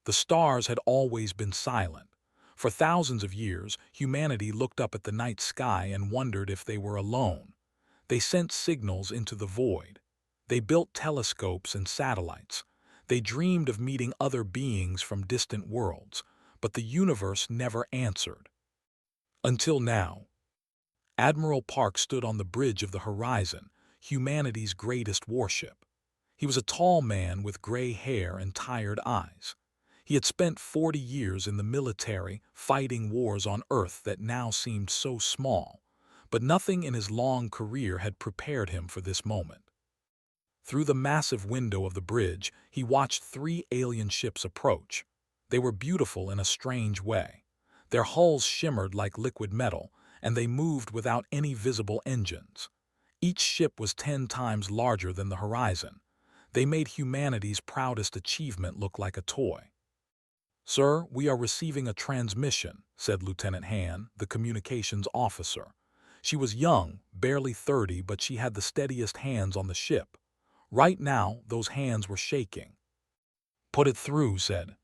The stars had always been silent. For thousands of years, humanity looked up at the night sky and wondered if they were alone. They sent signals into the void. They built telescopes and satellites. They dreamed of meeting other beings from distant worlds, but the universe never answered. Until now. Admiral Park stood on the bridge of the horizon, humanity's greatest warship. He was a tall man with gray hair and tired eyes. He had spent 40 years in the military, fighting wars on Earth that now seemed so small, but nothing in his long career had prepared him for this moment. Through the massive window of the bridge, he watched 3 alien ships approach. They were beautiful in a strange way. Their hulls shimmered like liquid metal, and they moved without any visible engines. Each ship was 10 times larger than the horizon. They made humanity's proudest achievement look like a toy. "Sir, we are receiving a transmission," said Lieutenant Han, the communications officer. She was young, barely 30, but she had the steadiest hands on the ship. Right now, those hands were shaking. "Put it through," said.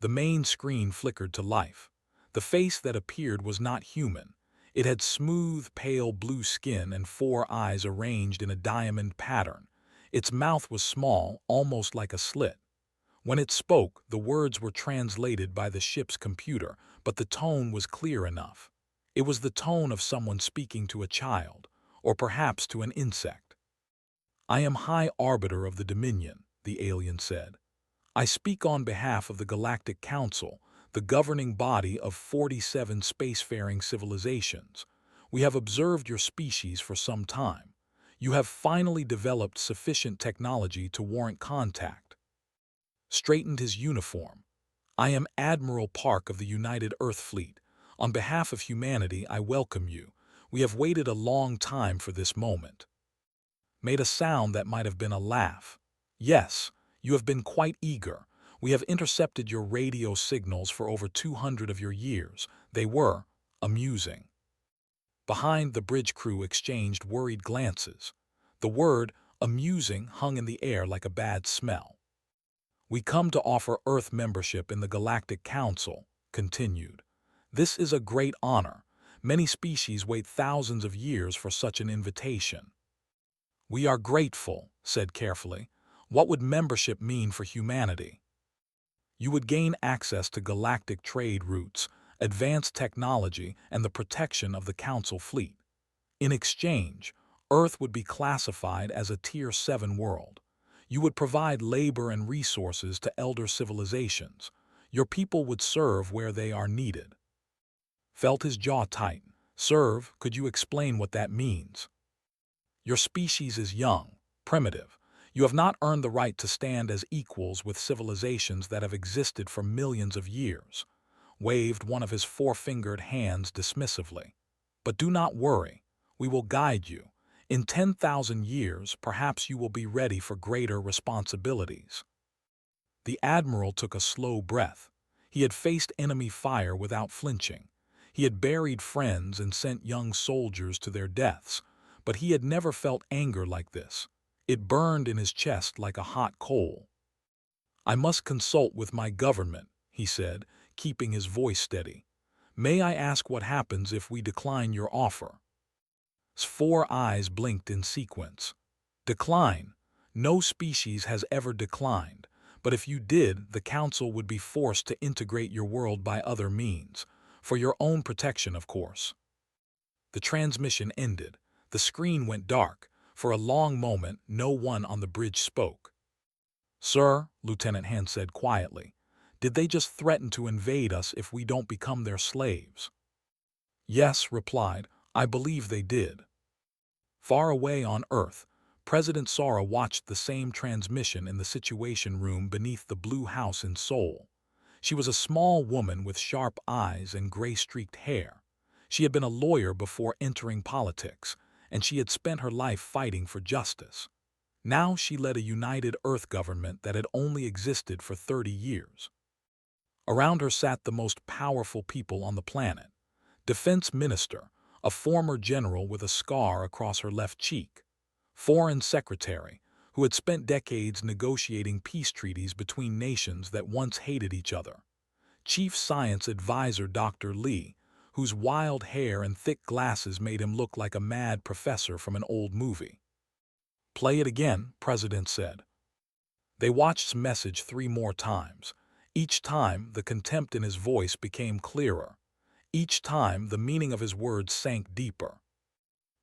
The main screen flickered to life. The face that appeared was not human. It had smooth, pale blue skin and 4 eyes arranged in a diamond pattern. Its mouth was small, almost like a slit. When it spoke, the words were translated by the ship's computer, but the tone was clear enough. It was the tone of someone speaking to a child, or perhaps to an insect. "I am High Arbiter of the Dominion," the alien said. "I speak on behalf of the Galactic Council, the governing body of 47 spacefaring civilizations. We have observed your species for some time. You have finally developed sufficient technology to warrant contact." Straightened his uniform. "I am Admiral Park of the United Earth Fleet. On behalf of humanity, I welcome you. We have waited a long time for this moment." Made a sound that might have been a laugh. "Yes, you have been quite eager. We have intercepted your radio signals for over 200 of your years. They were amusing." Behind, the bridge crew exchanged worried glances. The word amusing hung in the air like a bad smell. "We come to offer Earth membership in the Galactic Council," continued. "This is a great honor. Many species wait thousands of years for such an invitation." "We are grateful," said carefully. "What would membership mean for humanity?" "You would gain access to galactic trade routes, advanced technology, and the protection of the Council fleet. In exchange, Earth would be classified as a Tier 7 world. You would provide labor and resources to elder civilizations. Your people would serve where they are needed." Felt his jaw tighten. "Serve, could you explain what that means?" "Your species is young, primitive. You have not earned the right to stand as equals with civilizations that have existed for millions of years." Waved one of his 4-fingered hands dismissively. "But do not worry. We will guide you. In 10,000 years, perhaps you will be ready for greater responsibilities." The Admiral took a slow breath. He had faced enemy fire without flinching. He had buried friends and sent young soldiers to their deaths, but he had never felt anger like this. It burned in his chest like a hot coal. "I must consult with my government," he said, keeping his voice steady. "May I ask what happens if we decline your offer?" 4 eyes blinked in sequence. "Decline? No species has ever declined. But if you did, the Council would be forced to integrate your world by other means. For your own protection, of course." The transmission ended. The screen went dark. For a long moment, no one on the bridge spoke. "Sir," Lieutenant Han said quietly, "did they just threaten to invade us if we don't become their slaves?" "Yes," replied, "I believe they did." Far away on Earth, President Sora watched the same transmission in the Situation Room beneath the Blue House in Seoul. She was a small woman with sharp eyes and gray-streaked hair. She had been a lawyer before entering politics, and she had spent her life fighting for justice. Now she led a united Earth government that had only existed for 30 years. Around her sat the most powerful people on the planet. Defense Minister, a former general with a scar across her left cheek. Foreign Secretary, who had spent decades negotiating peace treaties between nations that once hated each other. Chief Science Advisor Dr. Lee, whose wild hair and thick glasses made him look like a mad professor from an old movie. "Play it again," President said. They watched his message 3 more times. Each time, the contempt in his voice became clearer. Each time, the meaning of his words sank deeper.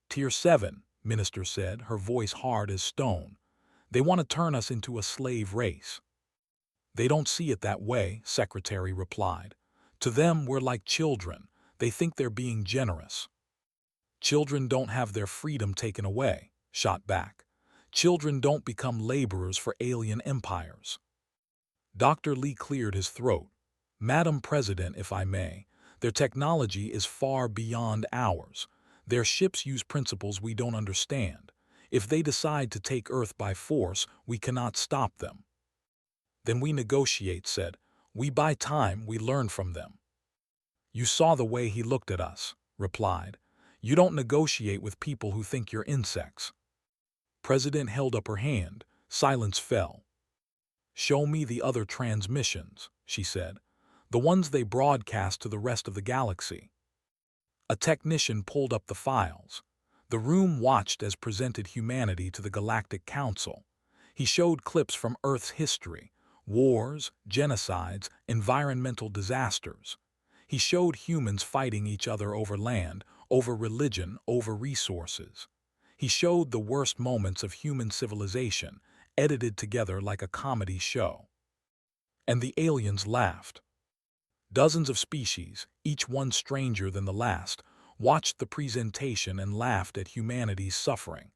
"Tier 7, Minister said, her voice hard as stone. "They want to turn us into a slave race." "They don't see it that way," Secretary replied. "To them, we're like children. They think they're being generous." "Children don't have their freedom taken away," shot back. "Children don't become laborers for alien empires." Dr. Lee cleared his throat. "Madam President, if I may, their technology is far beyond ours. Their ships use principles we don't understand. If they decide to take Earth by force, we cannot stop them." "Then we negotiate," said. "We buy time, we learn from them." "You saw the way he looked at us," replied. "You don't negotiate with people who think you're insects." President held up her hand. Silence fell. "Show me the other transmissions," she said. "The ones they broadcast to the rest of the galaxy." A technician pulled up the files. The room watched as presented humanity to the Galactic Council. He showed clips from Earth's history, wars, genocides, environmental disasters. He showed humans fighting each other over land, over religion, over resources. He showed the worst moments of human civilization, edited together like a comedy show. And the aliens laughed. Dozens of species, each one stranger than the last, watched the presentation and laughed at humanity's suffering.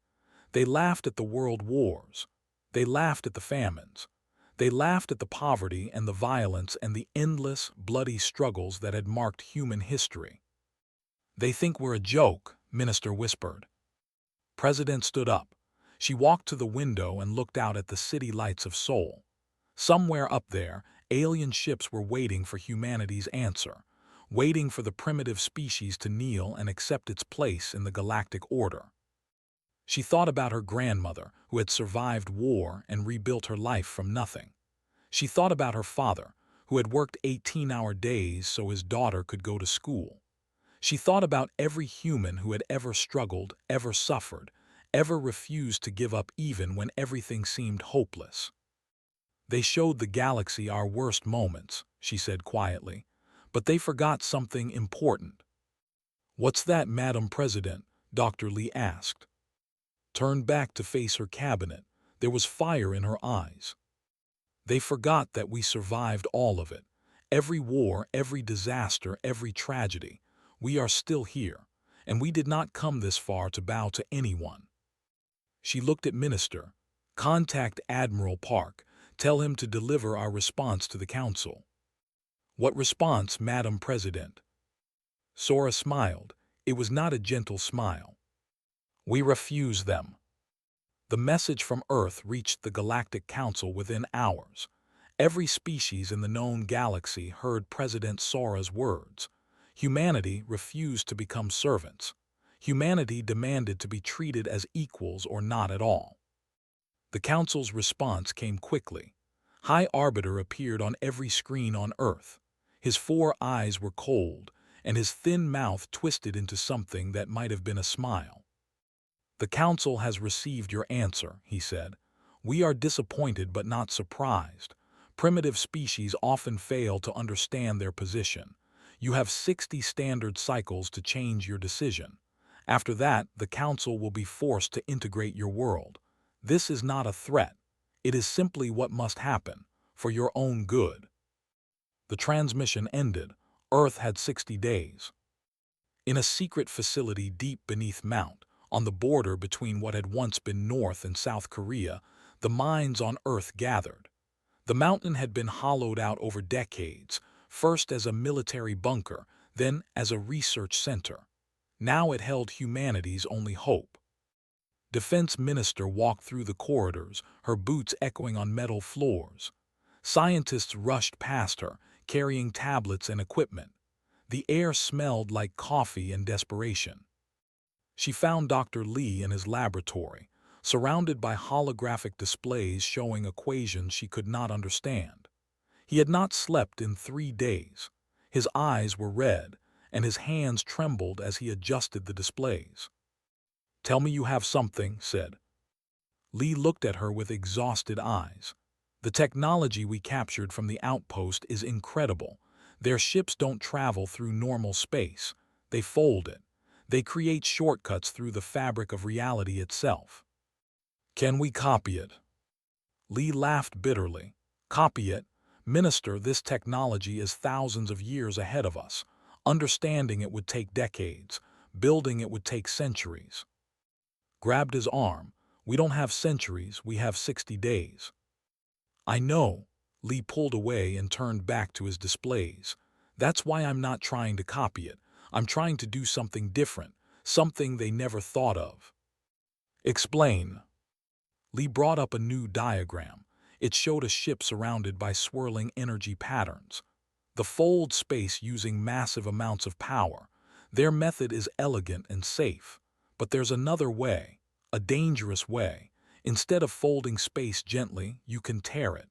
They laughed at the world wars. They laughed at the famines. They laughed at the poverty and the violence and the endless, bloody struggles that had marked human history. "They think we're a joke," Minister whispered. President stood up. She walked to the window and looked out at the city lights of Seoul. Somewhere up there, alien ships were waiting for humanity's answer, waiting for the primitive species to kneel and accept its place in the galactic order. She thought about her grandmother, who had survived war and rebuilt her life from nothing. She thought about her father, who had worked 18-hour days so his daughter could go to school. She thought about every human who had ever struggled, ever suffered, ever refused to give up even when everything seemed hopeless. "They showed the galaxy our worst moments," she said quietly, "but they forgot something important." "What's that, Madam President?" Dr. Lee asked. Turned back to face her cabinet. There was fire in her eyes. "They forgot that we survived all of it. Every war, every disaster, every tragedy. We are still here, and we did not come this far to bow to anyone." She looked at Minister. "Contact Admiral Park. Tell him to deliver our response to the Council." "What response, Madam President?" Sora smiled. It was not a gentle smile. "We refuse them." The message from Earth reached the Galactic Council within hours. Every species in the known galaxy heard President Sora's words. Humanity refused to become servants. Humanity demanded to be treated as equals or not at all. The Council's response came quickly. High Arbiter appeared on every screen on Earth. His 4 eyes were cold, and his thin mouth twisted into something that might have been a smile. "The Council has received your answer," he said. "We are disappointed but not surprised. Primitive species often fail to understand their position. You have 60 standard cycles to change your decision. After that, the Council will be forced to integrate your world. This is not a threat. It is simply what must happen, for your own good." The transmission ended. Earth had 60 days. In a secret facility deep beneath Mount, on the border between what had once been North and South Korea, the minds on Earth gathered. The mountain had been hollowed out over decades, first as a military bunker, then as a research center. Now it held humanity's only hope. Defense Minister walked through the corridors, her boots echoing on metal floors. Scientists rushed past her, carrying tablets and equipment. The air smelled like coffee and desperation. She found Dr. Lee in his laboratory, surrounded by holographic displays showing equations she could not understand. He had not slept in 3 days. His eyes were red, and his hands trembled as he adjusted the displays. "Tell me you have something," said. Lee looked at her with exhausted eyes. "The technology we captured from the outpost is incredible. Their ships don't travel through normal space. They fold it. They create shortcuts through the fabric of reality itself. Can we copy it?" Lee laughed bitterly. "Copy it? Minister, this technology is thousands of years ahead of us. Understanding it would take decades. Building it would take centuries." Grabbed his arm. "We don't have centuries, we have 60 days. "I know." Lee pulled away and turned back to his displays. "That's why I'm not trying to copy it. I'm trying to do something different, something they never thought of." "Explain." Lee brought up a new diagram. It showed a ship surrounded by swirling energy patterns. The fold space using massive amounts of power. Their method is elegant and safe. But there's another way, a dangerous way. Instead of folding space gently, you can tear it.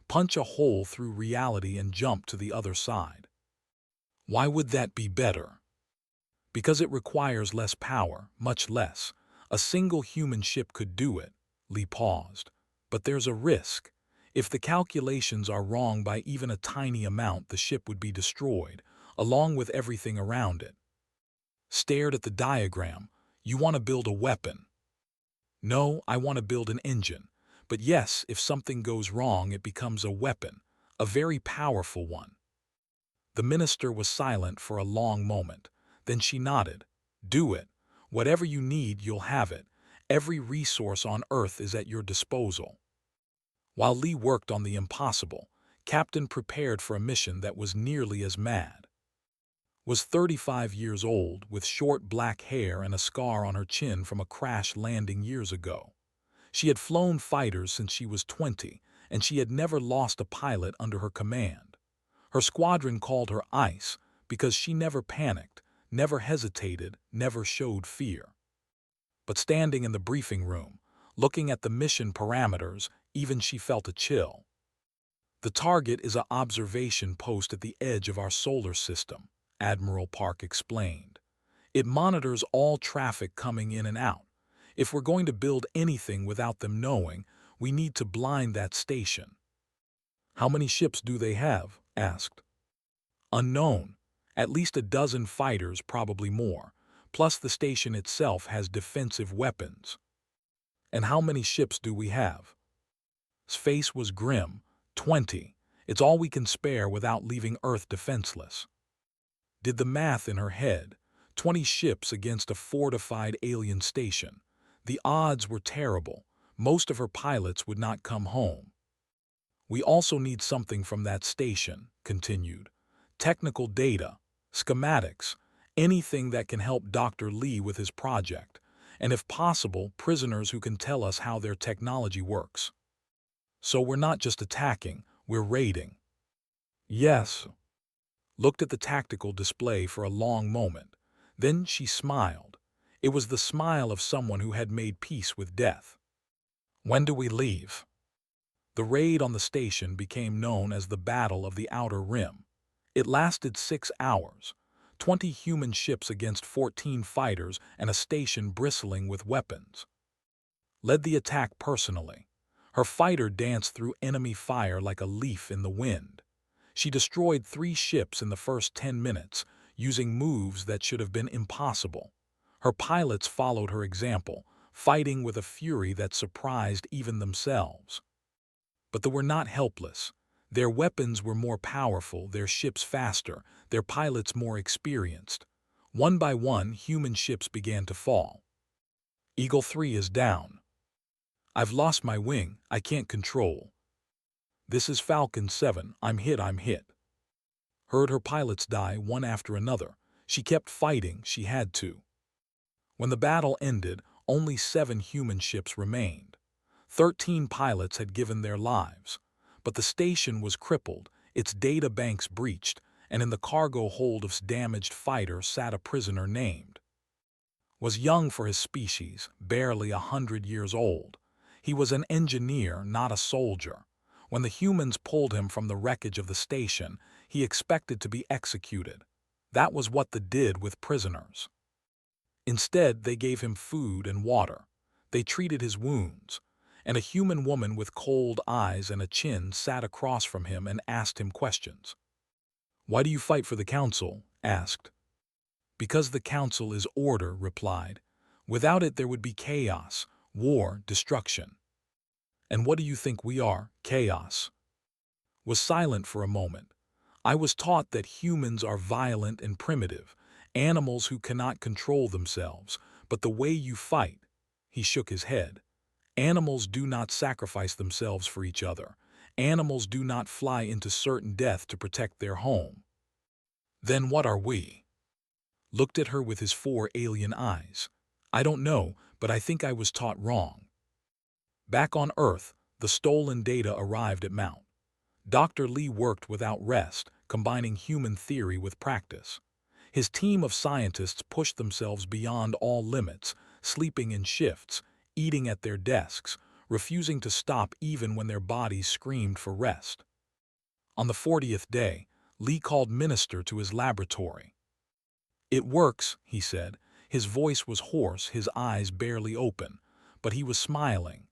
Punch a hole through reality and jump to the other side. Why would that be better? Because it requires less power, much less. A single human ship could do it. Lee paused. But there's a risk. If the calculations are wrong by even a tiny amount, the ship would be destroyed, along with everything around it. Stared at the diagram. "You want to build a weapon?" "No, I want to build an engine. But yes, if something goes wrong, it becomes a weapon, a very powerful one." The minister was silent for a long moment. Then she nodded. "Do it. Whatever you need, you'll have it. Every resource on Earth is at your disposal." While Lee worked on the impossible, Captain prepared for a mission that was nearly as mad. Was 35 years old, with short black hair and a scar on her chin from a crash landing years ago. She had flown fighters since she was 20, and she had never lost a pilot under her command. Her squadron called her Ice because she never panicked, never hesitated, never showed fear. But standing in the briefing room, looking at the mission parameters, even she felt a chill. "The target is an observation post at the edge of our solar system," Admiral Park explained. "It monitors all traffic coming in and out. If we're going to build anything without them knowing, we need to blind that station." "How many ships do they have?" asked. "Unknown. At least a dozen fighters, probably more. Plus the station itself has defensive weapons." "And how many ships do we have?" His face was grim. 20. It's all we can spare without leaving Earth defenseless." Did the math in her head. 20 ships against a fortified alien station. The odds were terrible. Most of her pilots would not come home. "We also need something from that station," continued. "Technical data, schematics, anything that can help Dr. Lee with his project, and if possible, prisoners who can tell us how their technology works. So we're not just attacking, we're raiding." "Yes." Looked at the tactical display for a long moment. Then she smiled. It was the smile of someone who had made peace with death. "When do we leave?" The raid on the station became known as the Battle of the Outer Rim. It lasted 6 hours. 20 human ships against 14 fighters and a station bristling with weapons. Led the attack personally. Her fighter danced through enemy fire like a leaf in the wind. She destroyed 3 ships in the first 10 minutes, using moves that should have been impossible. Her pilots followed her example, fighting with a fury that surprised even themselves. But they were not helpless. Their weapons were more powerful, their ships faster, their pilots more experienced. One by one, human ships began to fall. "Eagle 3 is down." "I've lost my wing, I can't control." "This is Falcon 7, I'm hit." Heard her pilots die one after another. She kept fighting, she had to. When the battle ended, only 7 human ships remained. 13 pilots had given their lives. But the station was crippled, its data banks breached, and in the cargo hold of its damaged fighter sat a prisoner named. was young for his species, barely 100 years old. He was an engineer, not a soldier. When the humans pulled him from the wreckage of the station, he expected to be executed. That was what they did with prisoners. Instead, they gave him food and water. They treated his wounds. And a human woman with cold eyes and a chin sat across from him and asked him questions. "Why do you fight for the council?" asked. "Because the council is order," replied. "Without it there would be chaos, war, destruction." "And what do you think we are, chaos?" Was silent for a moment. "I was taught that humans are violent and primitive, animals who cannot control themselves, but the way you fight—" He shook his head. "Animals do not sacrifice themselves for each other. Animals do not fly into certain death to protect their home." "Then what are we?" Looked at her with his 4 alien eyes. "I don't know, but I think I was taught wrong." Back on Earth, the stolen data arrived at Mount. Dr. Lee worked without rest, combining human theory with practice. His team of scientists pushed themselves beyond all limits, sleeping in shifts, eating at their desks, refusing to stop even when their bodies screamed for rest. On the 40th day, Lee called Minister to his laboratory. "It works," he said. His voice was hoarse, his eyes barely open, but he was smiling.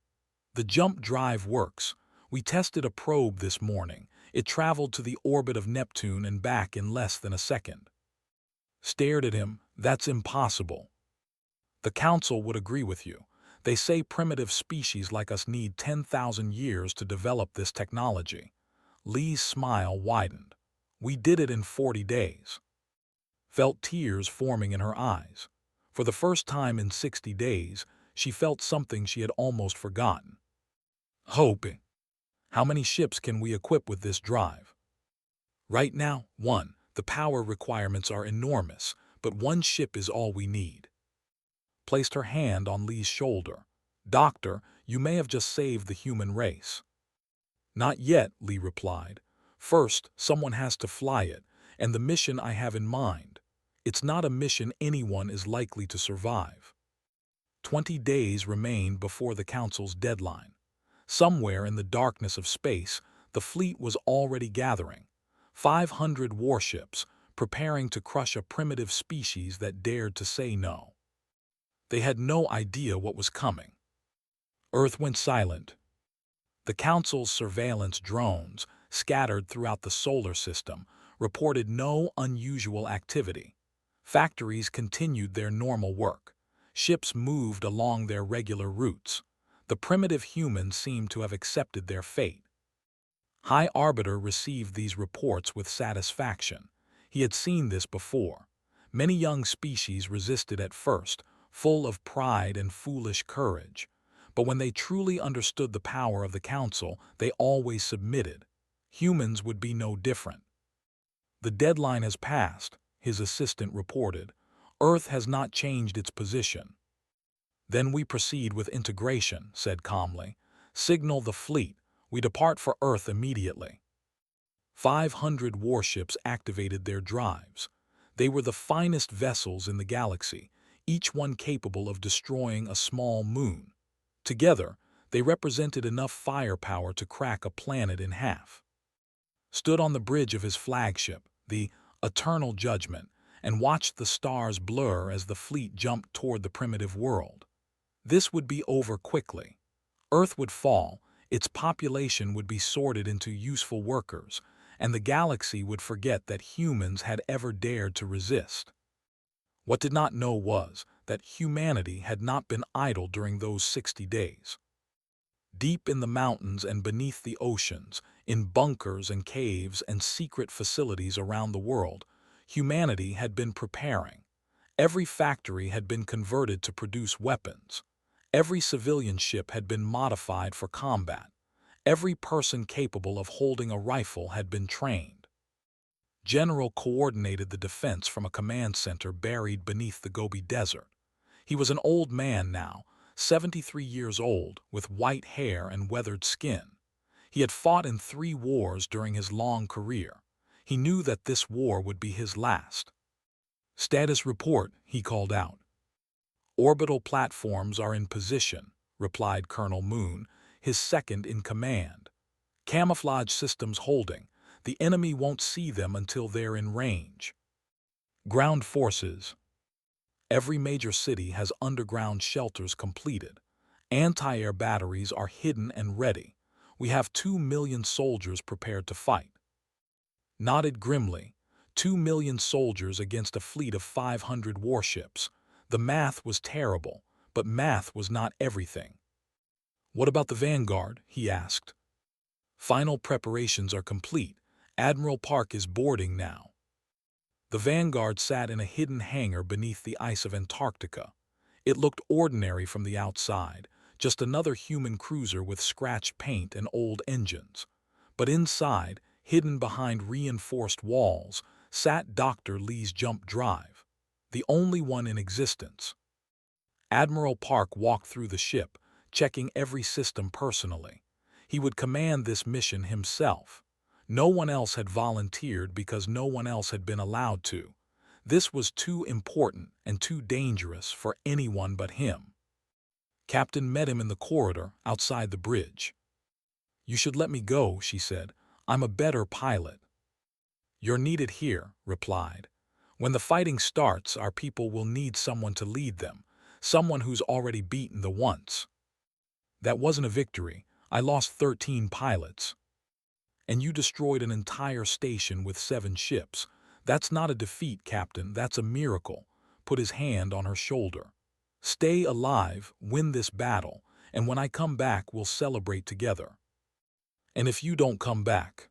"The jump drive works. We tested a probe this morning. It traveled to the orbit of Neptune and back in less than a second." Stared at him. "That's impossible." "The council would agree with you. They say primitive species like us need 10,000 years to develop this technology." Lee's smile widened. "We did it in 40 days. Felt tears forming in her eyes. For the first time in 60 days, she felt something she had almost forgotten. "Hope. How many ships can we equip with this drive?" "Right now, 1. The power requirements are enormous, but 1 ship is all we need." Placed her hand on Lee's shoulder. "Doctor, you may have just saved the human race." "Not yet," Lee replied. "First, someone has to fly it, and the mission I have in mind. It's not a mission anyone is likely to survive." 20 days remained before the council's deadline. Somewhere in the darkness of space, the fleet was already gathering. 500 warships, preparing to crush a primitive species that dared to say no. They had no idea what was coming. Earth went silent. The council's surveillance drones, scattered throughout the solar system, reported no unusual activity. Factories continued their normal work. Ships moved along their regular routes. The primitive humans seemed to have accepted their fate. High Arbiter received these reports with satisfaction. He had seen this before. Many young species resisted at first, full of pride and foolish courage. But when they truly understood the power of the council, they always submitted. Humans would be no different. "The deadline has passed," his assistant reported. "Earth has not changed its position." "Then we proceed with integration," said calmly. "Signal the fleet. We depart for Earth immediately." 500 warships activated their drives. They were the finest vessels in the galaxy, each one capable of destroying a small moon. Together, they represented enough firepower to crack a planet in half. Stood on the bridge of his flagship, the Eternal Judgment, and watched the stars blur as the fleet jumped toward the primitive world. This would be over quickly. Earth would fall, its population would be sorted into useful workers, and the galaxy would forget that humans had ever dared to resist. What did not know was that humanity had not been idle during those 60 days. Deep in the mountains and beneath the oceans, in bunkers and caves and secret facilities around the world, humanity had been preparing. Every factory had been converted to produce weapons. Every civilian ship had been modified for combat. Every person capable of holding a rifle had been trained. General coordinated the defense from a command center buried beneath the Gobi Desert. He was an old man now, 73 years old, with white hair and weathered skin. He had fought in 3 wars during his long career. He knew that this war would be his last. "Status report," he called out. "Orbital platforms are in position," replied Colonel Moon, his second in command. "Camouflage systems holding. The enemy won't see them until they're in range." Ground forces. Every major city has underground shelters completed. Anti-air batteries are hidden and ready. We have 2 million soldiers prepared to fight. Nodded grimly. 2 million soldiers against a fleet of 500 warships. The math was terrible, but math was not everything. "What about the Vanguard?" he asked. "Final preparations are complete. Admiral Park is boarding now." The Vanguard sat in a hidden hangar beneath the ice of Antarctica. It looked ordinary from the outside, just another human cruiser with scratched paint and old engines. But inside, hidden behind reinforced walls, sat Dr. Lee's jump drive, the only one in existence. Admiral Park walked through the ship, checking every system personally. He would command this mission himself. No one else had volunteered because no one else had been allowed to. This was too important and too dangerous for anyone but him. Captain met him in the corridor outside the bridge. "You should let me go," she said. "I'm a better pilot." "You're needed here," replied. "When the fighting starts, our people will need someone to lead them, someone who's already beaten the once." "That wasn't a victory. I lost 13 pilots." "And you destroyed an entire station with 7 ships. That's not a defeat, Captain, that's a miracle." Put his hand on her shoulder. "Stay alive, win this battle, and when I come back we'll celebrate together." "And if you don't come back?"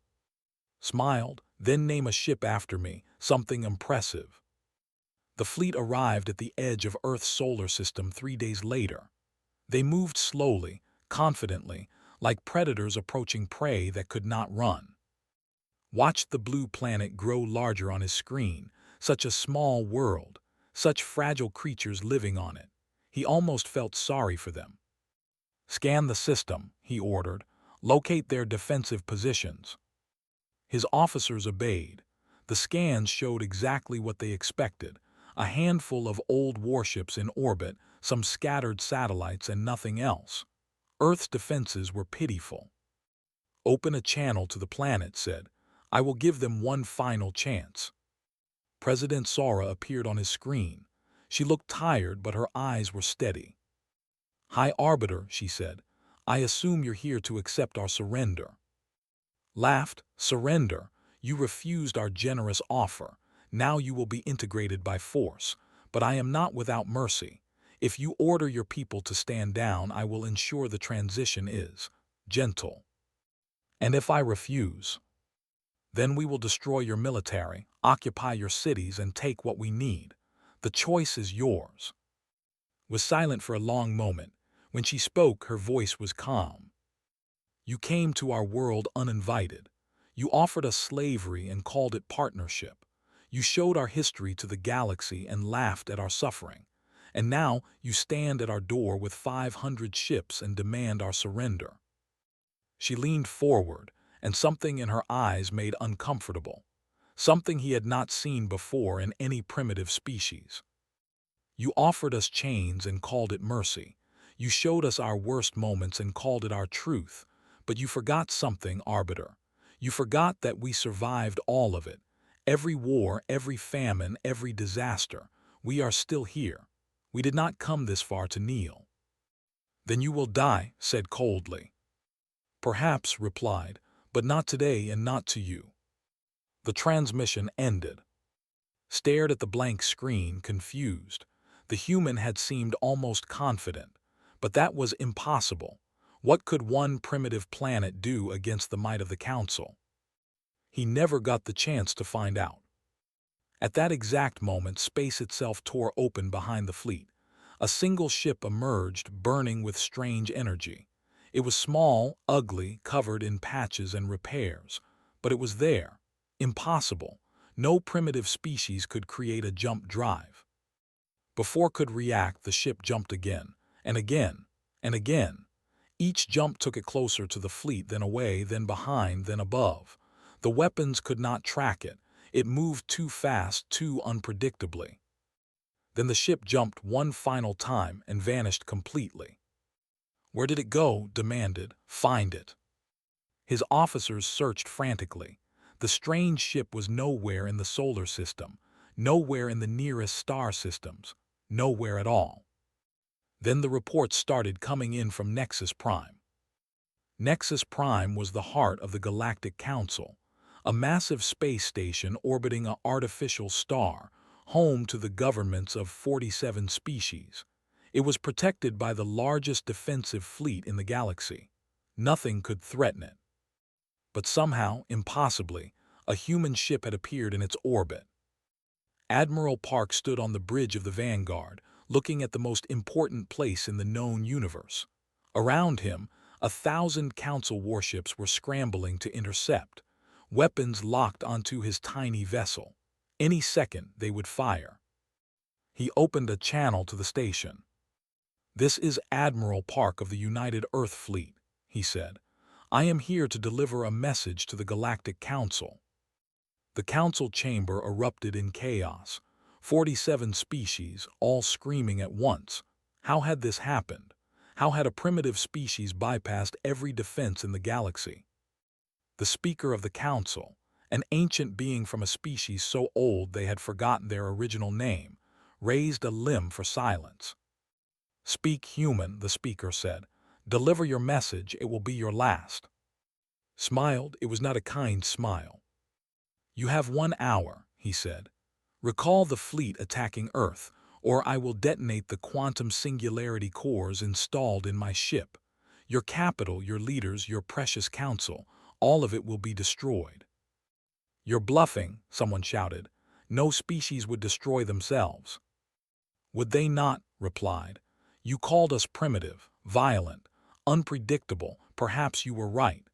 Smiled, "Then name a ship after me, something impressive." The fleet arrived at the edge of Earth's solar system 3 days later. They moved slowly, confidently, like predators approaching prey that could not run. Watched the blue planet grow larger on his screen, such a small world, such fragile creatures living on it. He almost felt sorry for them. "Scan the system," he ordered. "Locate their defensive positions." His officers obeyed. The scans showed exactly what they expected: a handful of old warships in orbit, some scattered satellites, and nothing else. Earth's defenses were pitiful. "Open a channel to the planet," said. "I will give them one final chance." President Sora appeared on his screen. She looked tired, but her eyes were steady. "High Arbiter," she said, "I assume you're here to accept our surrender." Laughed. "Surrender? You refused our generous offer. Now you will be integrated by force. But I am not without mercy. If you order your people to stand down, I will ensure the transition is gentle. And if I refuse, then we will destroy your military, occupy your cities, and take what we need. The choice is yours." Was silent for a long moment. When she spoke, her voice was calm. "You came to our world uninvited. You offered us slavery and called it partnership. You showed our history to the galaxy and laughed at our suffering. And now you stand at our door with 500 ships and demand our surrender." She leaned forward, and something in her eyes made uncomfortable, something he had not seen before in any primitive species. "You offered us chains and called it mercy. You showed us our worst moments and called it our truth. But you forgot something, Arbiter. You forgot that we survived all of it. Every war, every famine, every disaster. We are still here. We did not come this far to kneel." "Then you will die," said coldly. "Perhaps," replied, "but not today and not to you." The transmission ended. Stared at the blank screen, confused. The human had seemed almost confident, but that was impossible. What could one primitive planet do against the might of the Council? He never got the chance to find out. At that exact moment, space itself tore open behind the fleet. A single ship emerged, burning with strange energy. It was small, ugly, covered in patches and repairs, but it was there. Impossible. No primitive species could create a jump drive. Before could react, the ship jumped again, and again, and again. Each jump took it closer to the fleet, then away, then behind, then above. The weapons could not track it. It moved too fast, too unpredictably. Then the ship jumped one final time and vanished completely. "Where did it go?" demanded. "Find it." His officers searched frantically. The strange ship was nowhere in the solar system, nowhere in the nearest star systems, nowhere at all. Then the reports started coming in from Nexus Prime. Nexus Prime was the heart of the Galactic Council, a massive space station orbiting an artificial star, home to the governments of 47 species. It was protected by the largest defensive fleet in the galaxy. Nothing could threaten it. But somehow, impossibly, a human ship had appeared in its orbit. Admiral Park stood on the bridge of the Vanguard, looking at the most important place in the known universe. Around him, 1,000 Council warships were scrambling to intercept, weapons locked onto his tiny vessel. Any second they would fire. He opened a channel to the station. "This is Admiral Park of the United Earth Fleet," he said. "I am here to deliver a message to the Galactic Council." The council chamber erupted in chaos. 47 species, all screaming at once. How had this happened? How had a primitive species bypassed every defense in the galaxy? The Speaker of the Council, an ancient being from a species so old they had forgotten their original name, raised a limb for silence. "Speak, human," the Speaker said. "Deliver your message, it will be your last." Smiled, it was not a kind smile. "You have 1 hour," he said. "Recall the fleet attacking Earth, or I will detonate the quantum singularity cores installed in my ship. Your capital, your leaders, your precious council, all of it will be destroyed." "You're bluffing," someone shouted. "No species would destroy themselves." "Would they not?" replied. "You called us primitive, violent, unpredictable. Perhaps you were right.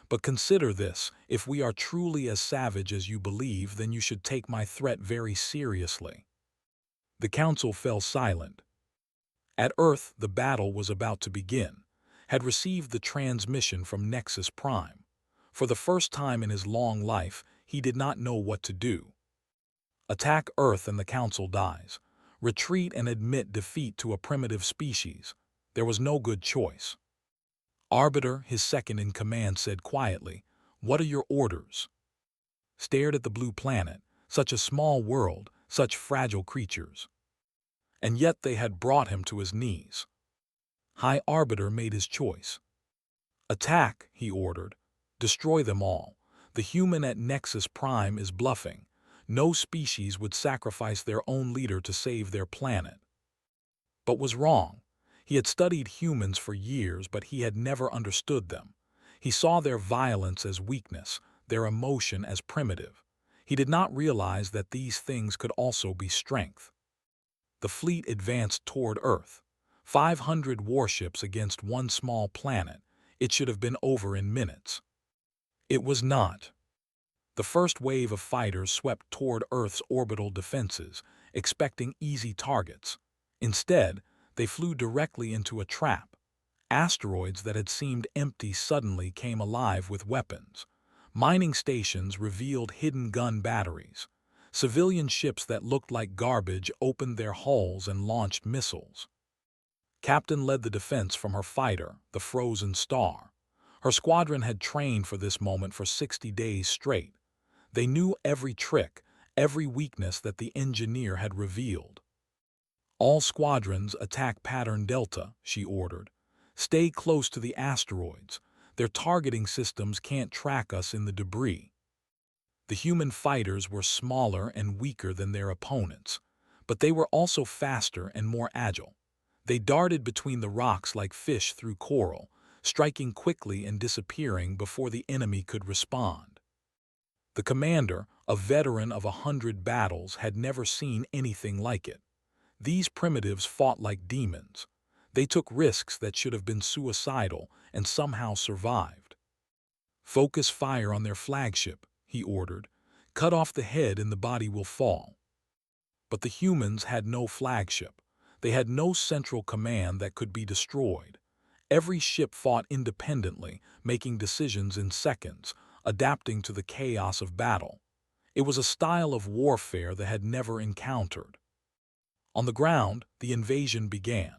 But consider this, if we are truly as savage as you believe, then you should take my threat very seriously." The council fell silent. At Earth, the battle was about to begin, had received the transmission from Nexus Prime. For the first time in his long life, he did not know what to do. Attack Earth and the council dies. Retreat and admit defeat to a primitive species. There was no good choice. Arbiter, his second-in-command, said quietly, "What are your orders?" Stared at the blue planet, such a small world, such fragile creatures. And yet they had brought him to his knees. High Arbiter made his choice. "Attack," he ordered. "Destroy them all. The human at Nexus Prime is bluffing. No species would sacrifice their own leader to save their planet." But was wrong. He had studied humans for years, but he had never understood them. He saw their violence as weakness, their emotion as primitive. He did not realize that these things could also be strength. The fleet advanced toward Earth. 500 warships against one small planet. It should have been over in minutes. It was not. The first wave of fighters swept toward Earth's orbital defenses, expecting easy targets. Instead, they flew directly into a trap. Asteroids that had seemed empty suddenly came alive with weapons. Mining stations revealed hidden gun batteries. Civilian ships that looked like garbage opened their hulls and launched missiles. Captain led the defense from her fighter, the Frozen Star. Her squadron had trained for this moment for 60 days straight. They knew every trick, every weakness that the engineer had revealed. "All squadrons attack Pattern Delta," she ordered. "Stay close to the asteroids. Their targeting systems can't track us in the debris." The human fighters were smaller and weaker than their opponents, but they were also faster and more agile. They darted between the rocks like fish through coral, striking quickly and disappearing before the enemy could respond. The commander, a veteran of 100 battles, had never seen anything like it. These primitives fought like demons. They took risks that should have been suicidal and somehow survived. "Focus fire on their flagship," he ordered. "Cut off the head and the body will fall." But the humans had no flagship. They had no central command that could be destroyed. Every ship fought independently, making decisions in seconds, adapting to the chaos of battle. It was a style of warfare they had never encountered. On the ground, the invasion began.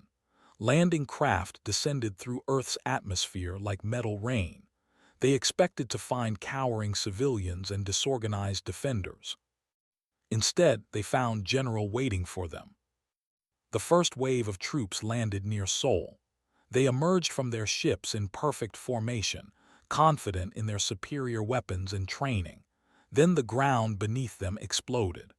Landing craft descended through Earth's atmosphere like metal rain. They expected to find cowering civilians and disorganized defenders. Instead, they found General waiting for them. The first wave of troops landed near Seoul. They emerged from their ships in perfect formation, confident in their superior weapons and training. Then the ground beneath them exploded.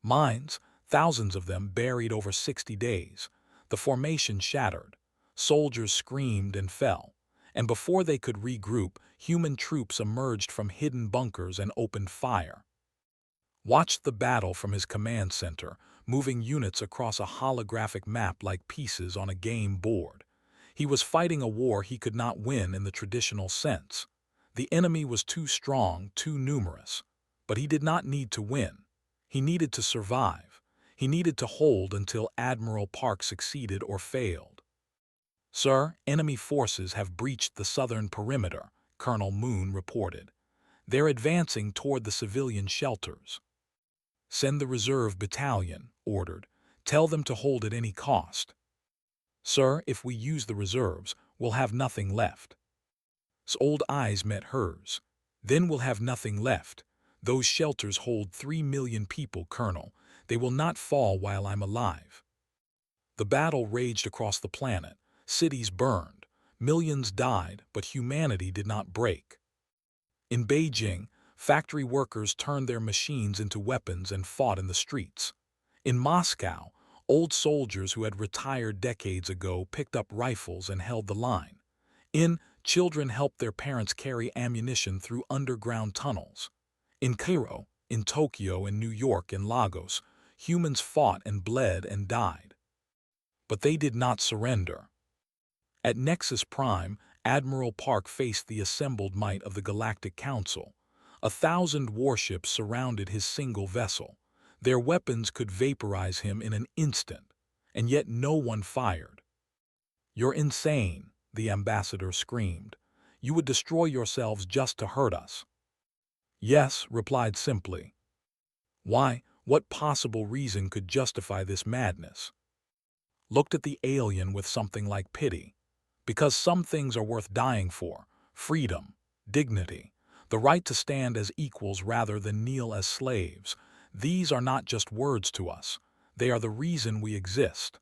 Mines, thousands of them buried over 60 days. The formation shattered. Soldiers screamed and fell. And before they could regroup, human troops emerged from hidden bunkers and opened fire. Watched the battle from his command center, moving units across a holographic map like pieces on a game board. He was fighting a war he could not win in the traditional sense. The enemy was too strong, too numerous. But he did not need to win. He needed to survive. He needed to hold until Admiral Park succeeded or failed. "Sir, enemy forces have breached the southern perimeter," Colonel Moon reported. "They're advancing toward the civilian shelters." "Send the reserve battalion," ordered. "Tell them to hold at any cost." "Sir, if we use the reserves, we'll have nothing left." His old eyes met hers. "Then we'll have nothing left. Those shelters hold 3 million people, Colonel. They will not fall while I'm alive." The battle raged across the planet. Cities burned. Millions died, but humanity did not break. In Beijing, factory workers turned their machines into weapons and fought in the streets. In Moscow, old soldiers who had retired decades ago picked up rifles and held the line. Children helped their parents carry ammunition through underground tunnels. In Cairo, in Tokyo, in New York, in Lagos, humans fought and bled and died. But they did not surrender. At Nexus Prime, Admiral Park faced the assembled might of the Galactic Council. 1,000 warships surrounded his single vessel. Their weapons could vaporize him in an instant, and yet no one fired. "You're insane," the ambassador screamed. "You would destroy yourselves just to hurt us." "Yes," replied simply. "Why, what possible reason could justify this madness?" Looked at the alien with something like pity. "Because some things are worth dying for: freedom, dignity, the right to stand as equals rather than kneel as slaves. These are not just words to us. They are the reason we exist."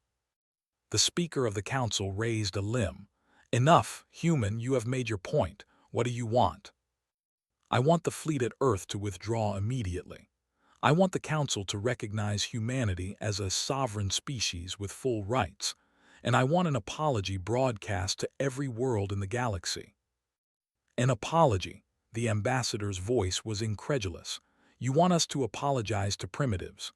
The Speaker of the Council raised a limb. "Enough, human, you have made your point. What do you want?" "I want the fleet at Earth to withdraw immediately. I want the Council to recognize humanity as a sovereign species with full rights. And I want an apology broadcast to every world in the galaxy." "An apology?" The ambassador's voice was incredulous. "You want us to apologize to primitives?"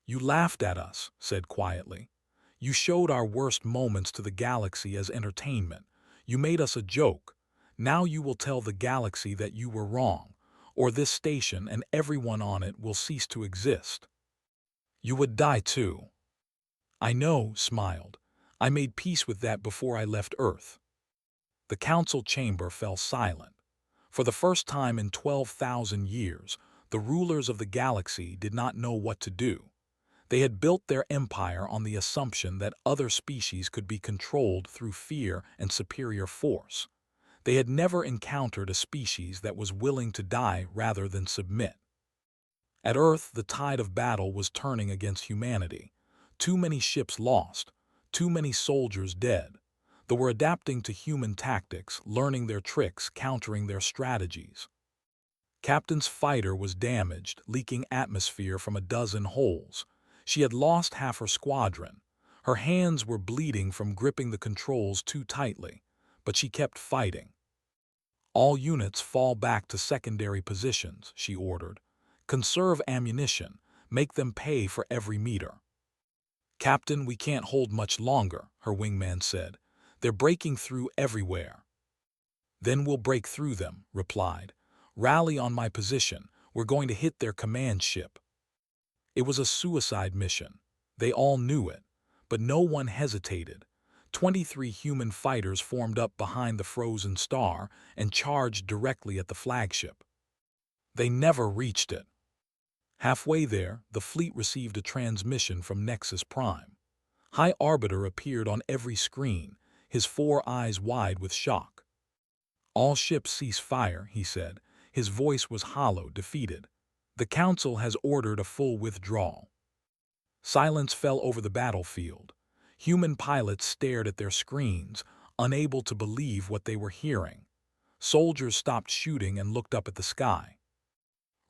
"You laughed at us," said quietly. "You showed our worst moments to the galaxy as entertainment. You made us a joke. Now you will tell the galaxy that you were wrong, or this station and everyone on it will cease to exist. You would die too." "I know," smiled. "I made peace with that before I left Earth." The council chamber fell silent. For the first time in 12,000 years, the rulers of the galaxy did not know what to do. They had built their empire on the assumption that other species could be controlled through fear and superior force. They had never encountered a species that was willing to die rather than submit. At Earth, the tide of battle was turning against humanity. Too many ships lost, too many soldiers dead. They were adapting to human tactics, learning their tricks, countering their strategies. Captain's fighter was damaged, leaking atmosphere from a dozen holes. She had lost half her squadron. Her hands were bleeding from gripping the controls too tightly, but she kept fighting. "All units fall back to secondary positions," she ordered. "Conserve ammunition. Make them pay for every meter." "Captain, we can't hold much longer," her wingman said. "They're breaking through everywhere." "Then we'll break through them," replied. "Rally on my position. We're going to hit their command ship." It was a suicide mission. They all knew it, but no one hesitated. 23 human fighters formed up behind the frozen star and charged directly at the flagship. They never reached it. Halfway there, the fleet received a transmission from Nexus Prime. High Arbiter appeared on every screen, his 4 eyes wide with shock. "All ships cease fire," he said. His voice was hollow, defeated. "The Council has ordered a full withdrawal." Silence fell over the battlefield. Human pilots stared at their screens, unable to believe what they were hearing. Soldiers stopped shooting and looked up at the sky.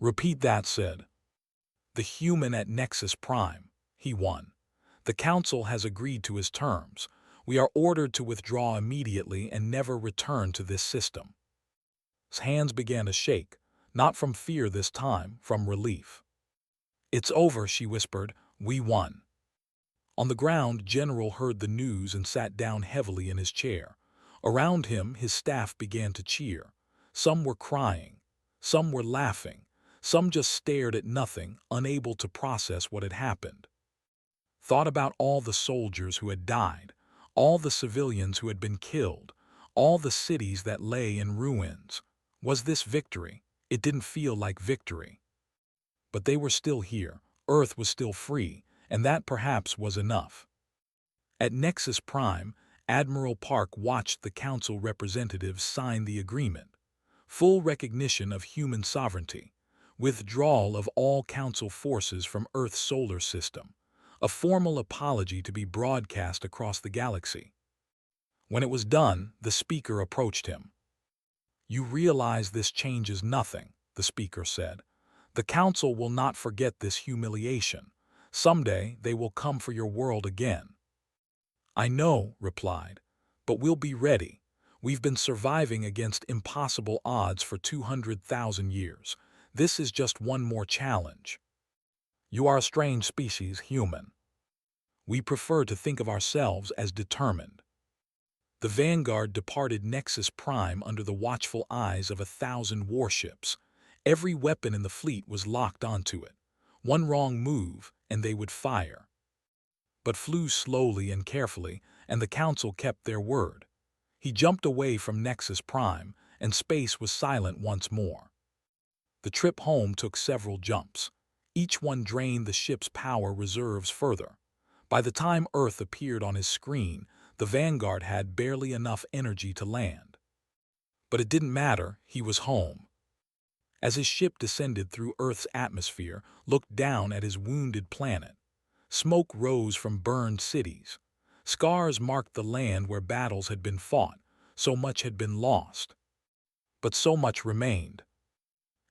"Repeat that," said the human at Nexus Prime. He won. "The Council has agreed to his terms. We are ordered to withdraw immediately and never return to this system." His hands began to shake, not from fear this time, from relief. "It's over," she whispered. "We won." On the ground, General heard the news and sat down heavily in his chair. Around him, his staff began to cheer. Some were crying. Some were laughing. Some just stared at nothing, unable to process what had happened. Thought about all the soldiers who had died, all the civilians who had been killed, all the cities that lay in ruins. Was this victory? It didn't feel like victory. But they were still here. Earth was still free, and that perhaps was enough. At Nexus Prime, Admiral Park watched the Council representatives sign the agreement. Full recognition of human sovereignty. Withdrawal of all Council forces from Earth's solar system. A formal apology to be broadcast across the galaxy. When it was done, the speaker approached him. "You realize this changes nothing," the speaker said. "The Council will not forget this humiliation. Someday they will come for your world again." "I know," replied, "but we'll be ready. We've been surviving against impossible odds for 200,000 years. This is just one more challenge. You are a strange species, human. We prefer to think of ourselves as determined." The Vanguard departed Nexus Prime under the watchful eyes of 1,000 warships. Every weapon in the fleet was locked onto it. One wrong move, and they would fire. But flew slowly and carefully, and the Council kept their word. He jumped away from Nexus Prime, and space was silent once more. The trip home took several jumps. Each one drained the ship's power reserves further. By the time Earth appeared on his screen, the Vanguard had barely enough energy to land. But it didn't matter, he was home. As his ship descended through Earth's atmosphere, looked down at his wounded planet. Smoke rose from burned cities. Scars marked the land where battles had been fought, so much had been lost. But so much remained.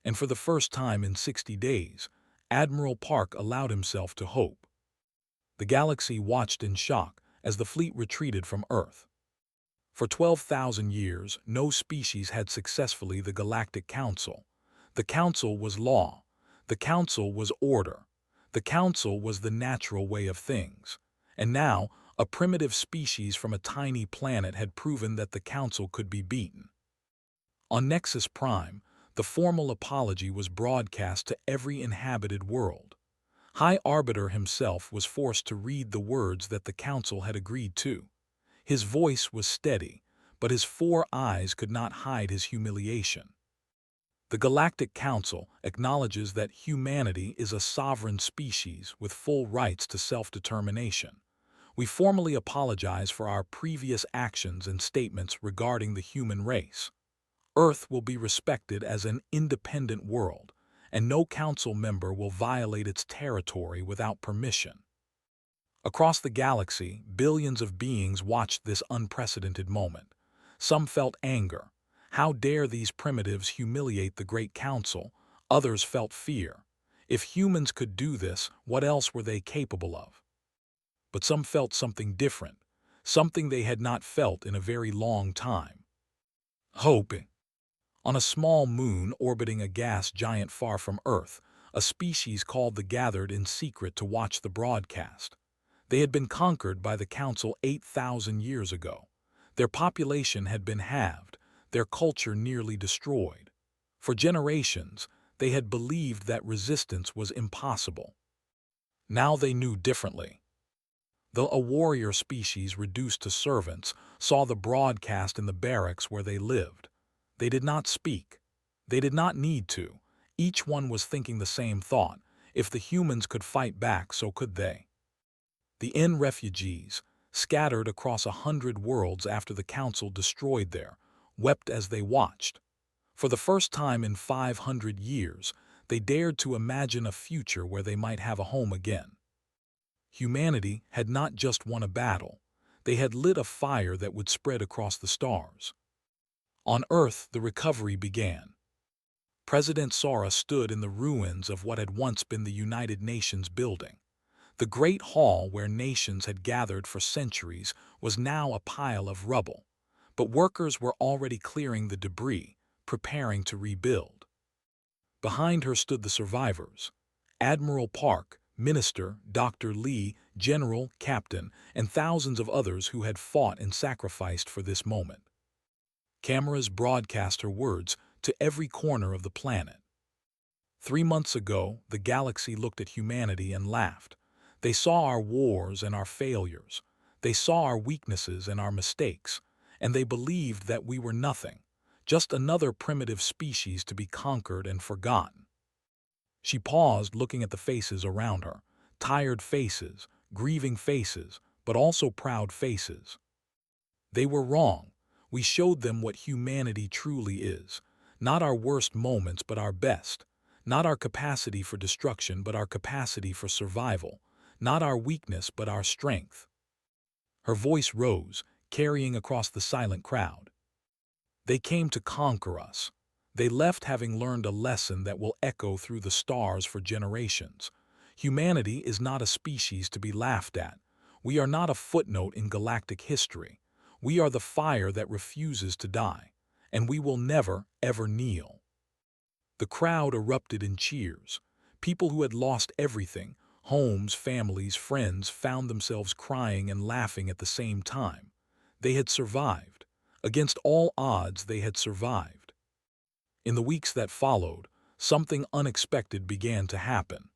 And for the first time in 60 days, Admiral Park allowed himself to hope. The galaxy watched in shock as the fleet retreated from Earth. For 12,000 years, no species had successfully the Galactic Council. The Council was law. The Council was order. The Council was the natural way of things. And now, a primitive species from a tiny planet had proven that the Council could be beaten. On Nexus Prime, the formal apology was broadcast to every inhabited world. High Arbiter himself was forced to read the words that the Council had agreed to. His voice was steady, but his 4 eyes could not hide his humiliation. The Galactic Council acknowledges that humanity is a sovereign species with full rights to self-determination. We formally apologize for our previous actions and statements regarding the human race. Earth will be respected as an independent world, and no Council member will violate its territory without permission. Across the galaxy, billions of beings watched this unprecedented moment. Some felt anger. How dare these primitives humiliate the Great Council? Others felt fear. If humans could do this, what else were they capable of? But some felt something different, something they had not felt in a very long time. Hope. On a small moon orbiting a gas giant far from Earth, a species called the gathered in secret to watch the broadcast. They had been conquered by the Council 8,000 years ago. Their population had been halved, their culture nearly destroyed. For generations, they had believed that resistance was impossible. Now they knew differently. Though a warrior species reduced to servants saw the broadcast in the barracks where they lived. They did not speak. They did not need to. Each one was thinking the same thought. If the humans could fight back, so could they. The N refugees, scattered across 100 worlds after the Council destroyed there, wept as they watched. For the first time in 500 years, they dared to imagine a future where they might have a home again. Humanity had not just won a battle, they had lit a fire that would spread across the stars. On Earth, the recovery began. President Sora stood in the ruins of what had once been the United Nations building. The great hall where nations had gathered for centuries was now a pile of rubble, but workers were already clearing the debris, preparing to rebuild. Behind her stood the survivors: Admiral Park, Minister, Dr. Lee, General, Captain, and thousands of others who had fought and sacrificed for this moment. Cameras broadcast her words to every corner of the planet. 3 months ago, the galaxy looked at humanity and laughed. They saw our wars and our failures. They saw our weaknesses and our mistakes, and they believed that we were nothing, just another primitive species to be conquered and forgotten. She paused, looking at the faces around her, tired faces, grieving faces, but also proud faces. They were wrong. We showed them what humanity truly is, not our worst moments but our best, not our capacity for destruction but our capacity for survival, not our weakness but our strength. Her voice rose, carrying across the silent crowd. They came to conquer us. They left having learned a lesson that will echo through the stars for generations. Humanity is not a species to be laughed at. We are not a footnote in galactic history. We are the fire that refuses to die, and we will never, ever kneel. The crowd erupted in cheers. People who had lost everything, homes, families, friends, found themselves crying and laughing at the same time. They had survived. Against all odds, they had survived. In the weeks that followed, something unexpected began to happen.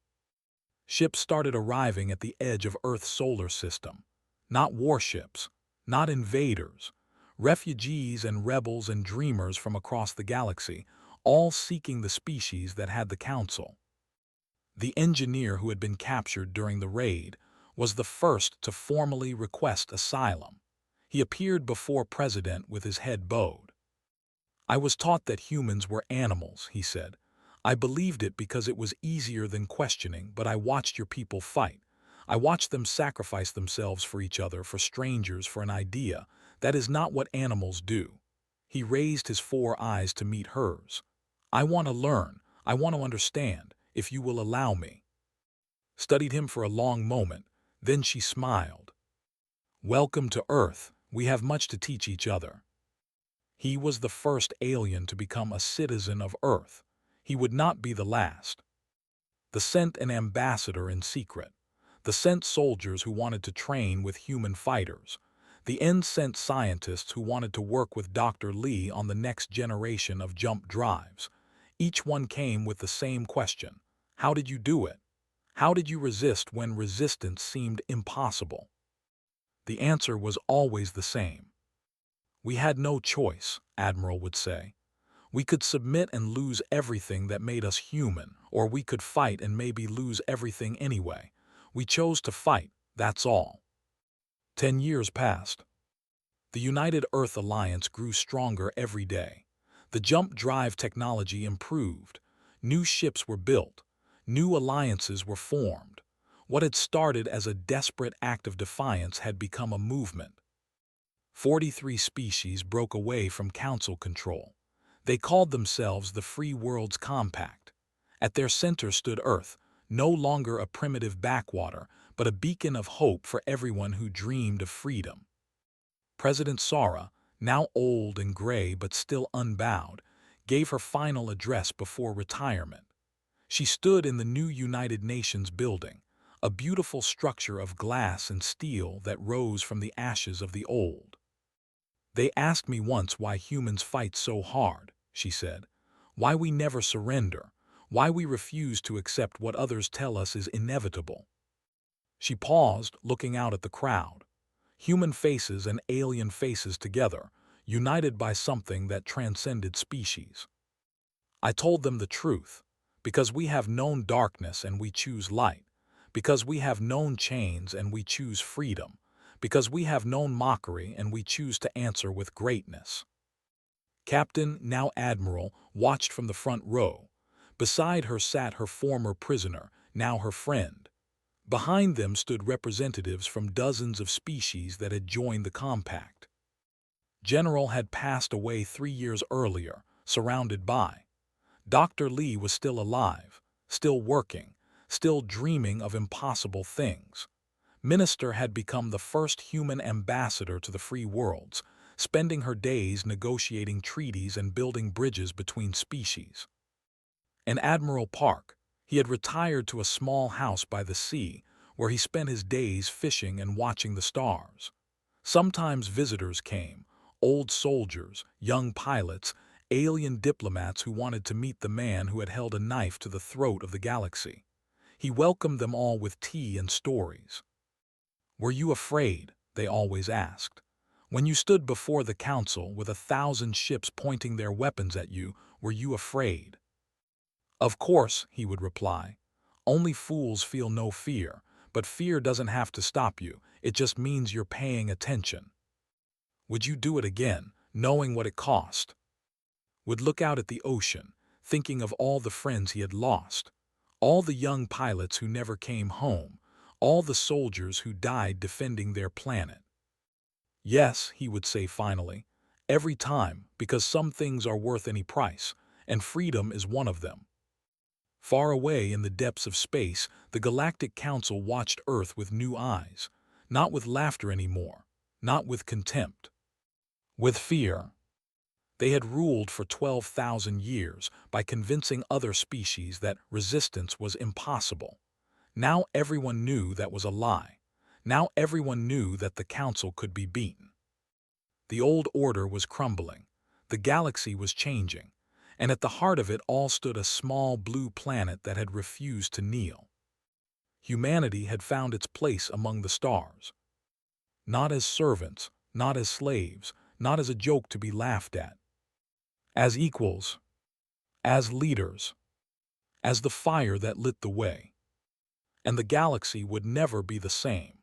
Ships started arriving at the edge of Earth's solar system. Not warships, not invaders, refugees and rebels and dreamers from across the galaxy, all seeking the species that had the Council. The engineer who had been captured during the raid was the first to formally request asylum. He appeared before President with his head bowed. "I was taught that humans were animals," he said. "I believed it because it was easier than questioning, but I watched your people fight. I watched them sacrifice themselves for each other, for strangers, for an idea. That is not what animals do." He raised his 4 eyes to meet hers. "I want to learn. I want to understand, if you will allow me." Studied him for a long moment, then she smiled. "Welcome to Earth. We have much to teach each other." He was the first alien to become a citizen of Earth. He would not be the last. The sent an ambassador in secret. The sent soldiers who wanted to train with human fighters. The end sent scientists who wanted to work with Dr. Lee on the next generation of jump drives. Each one came with the same question: how did you do it? How did you resist when resistance seemed impossible? The answer was always the same. "We had no choice," Admiral would say. "We could submit and lose everything that made us human, or we could fight and maybe lose everything anyway. We chose to fight, that's all." 10 years passed. The United Earth Alliance grew stronger every day. The jump drive technology improved. New ships were built. New alliances were formed. What had started as a desperate act of defiance had become a movement. 43 species broke away from Council control. They called themselves the Free Worlds Compact. At their center stood Earth, no longer a primitive backwater, but a beacon of hope for everyone who dreamed of freedom. President Sora, now old and gray but still unbowed, gave her final address before retirement. She stood in the new United Nations building, a beautiful structure of glass and steel that rose from the ashes of the old. "They asked me once why humans fight so hard," she said. "Why we never surrender, why we refuse to accept what others tell us is inevitable." She paused, looking out at the crowd. Human faces and alien faces together, united by something that transcended species. "I told them the truth. Because we have known darkness and we choose light. Because we have known chains and we choose freedom. Because we have known mockery and we choose to answer with greatness. Captain, now Admiral, watched from the front row. Beside her sat her former prisoner, now her friend. Behind them stood representatives from dozens of species that had joined the compact. General had passed away 3 years earlier, surrounded by. Dr. Lee was still alive, still working, still dreaming of impossible things. Minister had become the first human ambassador to the free worlds, spending her days negotiating treaties and building bridges between species. In Admiral Park, he had retired to a small house by the sea, where he spent his days fishing and watching the stars. Sometimes visitors came, old soldiers, young pilots, alien diplomats who wanted to meet the man who had held a knife to the throat of the galaxy. He welcomed them all with tea and stories. "Were you afraid?" they always asked. "When you stood before the council with 1,000 ships pointing their weapons at you, were you afraid?" "Of course," he would reply. "Only fools feel no fear, but fear doesn't have to stop you, it just means you're paying attention." Would you do it again, knowing what it cost? Would look out at the ocean, thinking of all the friends he had lost, all the young pilots who never came home, all the soldiers who died defending their planet. "Yes," he would say finally, "every time, because some things are worth any price, and freedom is one of them." Far away in the depths of space, the Galactic Council watched Earth with new eyes, not with laughter anymore, not with contempt, with fear. They had ruled for 12,000 years by convincing other species that resistance was impossible. Now everyone knew that was a lie. Now everyone knew that the Council could be beaten. The old order was crumbling. The galaxy was changing. And at the heart of it all stood a small blue planet that had refused to kneel. Humanity had found its place among the stars. Not as servants, not as slaves, not as a joke to be laughed at. As equals, as leaders, as the fire that lit the way. And the galaxy would never be the same.